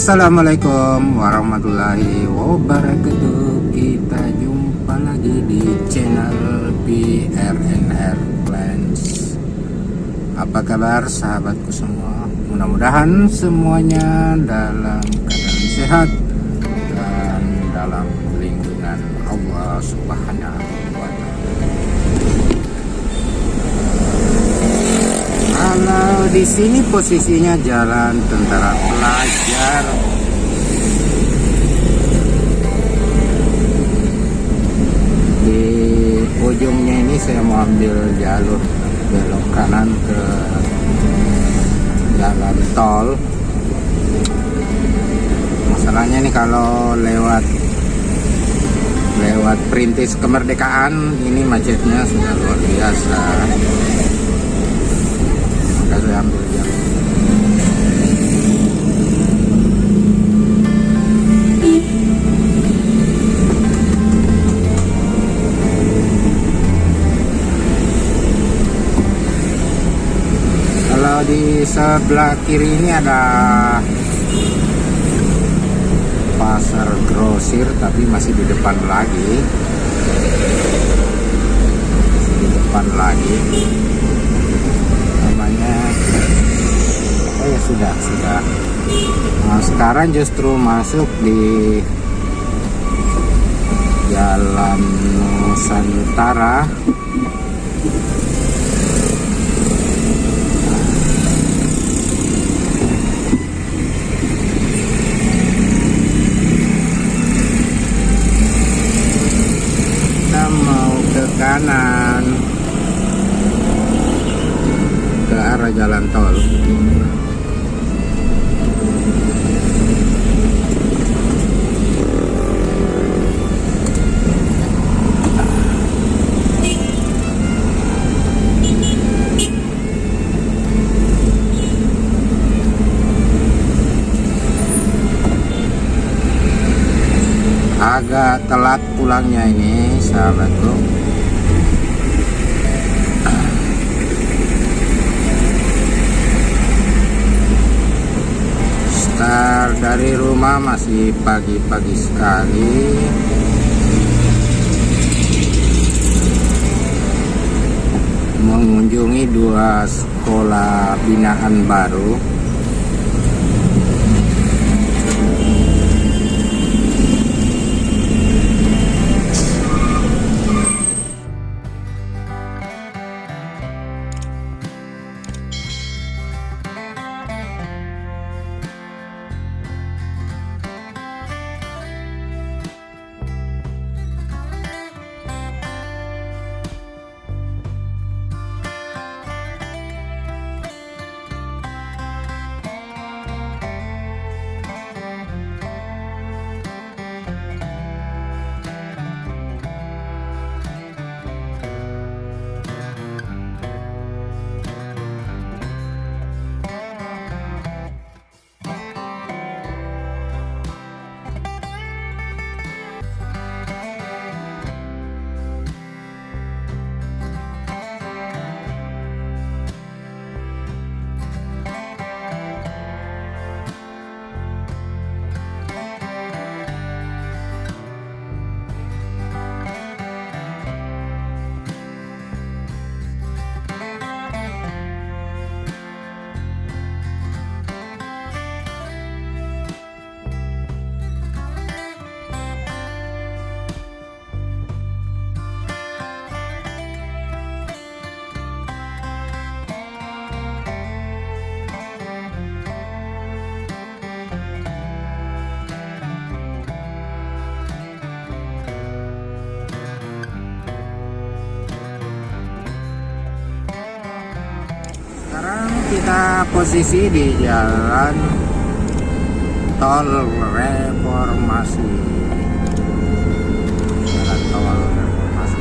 Assalamualaikum warahmatullahi wabarakatuh. Kita jumpa lagi di channel PRNR Plans. Apa kabar sahabatku semua? Mudah-mudahan semuanya dalam keadaan sehat dan dalam lindungan Allah Subhanahu wa Ta'ala. Kalau di sini posisinya Jalan Tentara Pelajar. Di ujungnya ini saya mau ambil jalur belok kanan ke jalan tol. Masalahnya nih kalau lewat Perintis Kemerdekaan ini macetnya sudah luar biasa. Saya ambil jalan. Kalau di sebelah kiri ini ada pasar grosir, tapi masih di depan lagi. Oh ya sudah. Nah, sekarang justru masuk di Jalan Nusantara. Kita mau ke kanan ke arah jalan tol. Agak telat pulangnya ini sahabatku. Start dari rumah masih pagi-pagi sekali. Mengunjungi dua sekolah binaan baru. Sekarang kita posisi di jalan tol Reformasi. Jalan tol Reformasi.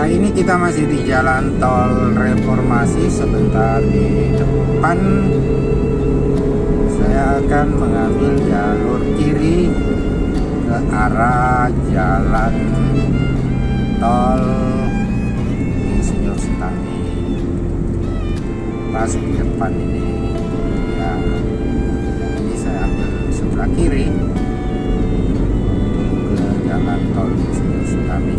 Ya, ini kita masih di jalan tol Reformasi. Sebentar di depan saya akan mengambil jalur kiri ke arah jalan tol Insinyur Sutami. Pas di depan ini ya, ini saya ambil sebelah kiri ke jalan tol Insinyur Sutami.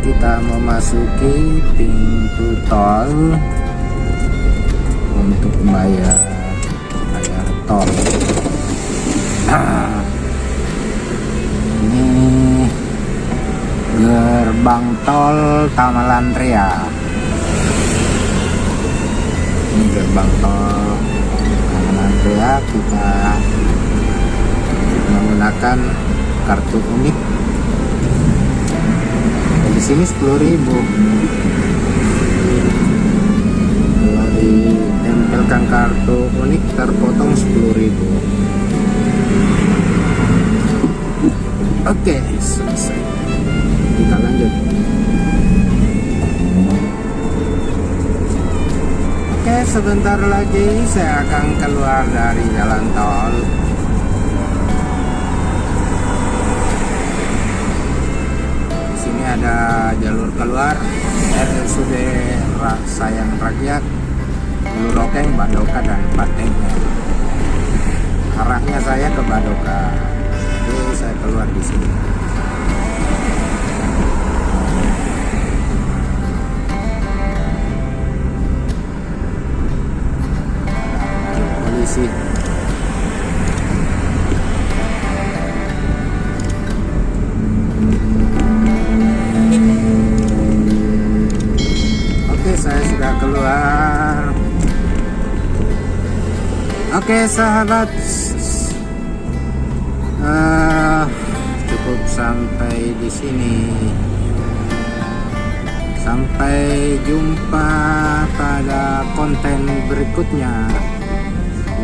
Kita memasuki pintu tol untuk bayar tol. Ini gerbang tol Tamalan Ria. Ini gerbang tol Tamalan Ria. Kita menggunakan kartu unik. Di sini 10.000. Kalau ditempelkan kartu unik terpotong 10.000. Oke, selesai. Kita lanjut. Oke, sebentar lagi saya akan keluar dari jalan tol. Ada jalur keluar RSUD Sayang Rakyat, Hulu Rokeng, Badoka dan Patengnya. Arahnya saya ke Badoka. Jadi saya keluar di sini. Polisi. Saya sudah keluar. Oke sahabat, cukup sampai di sini. Sampai jumpa pada konten berikutnya.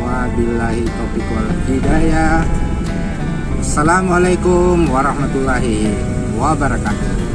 Wabillahi taufiq wal hidayah. Assalamualaikum warahmatullahi wabarakatuh.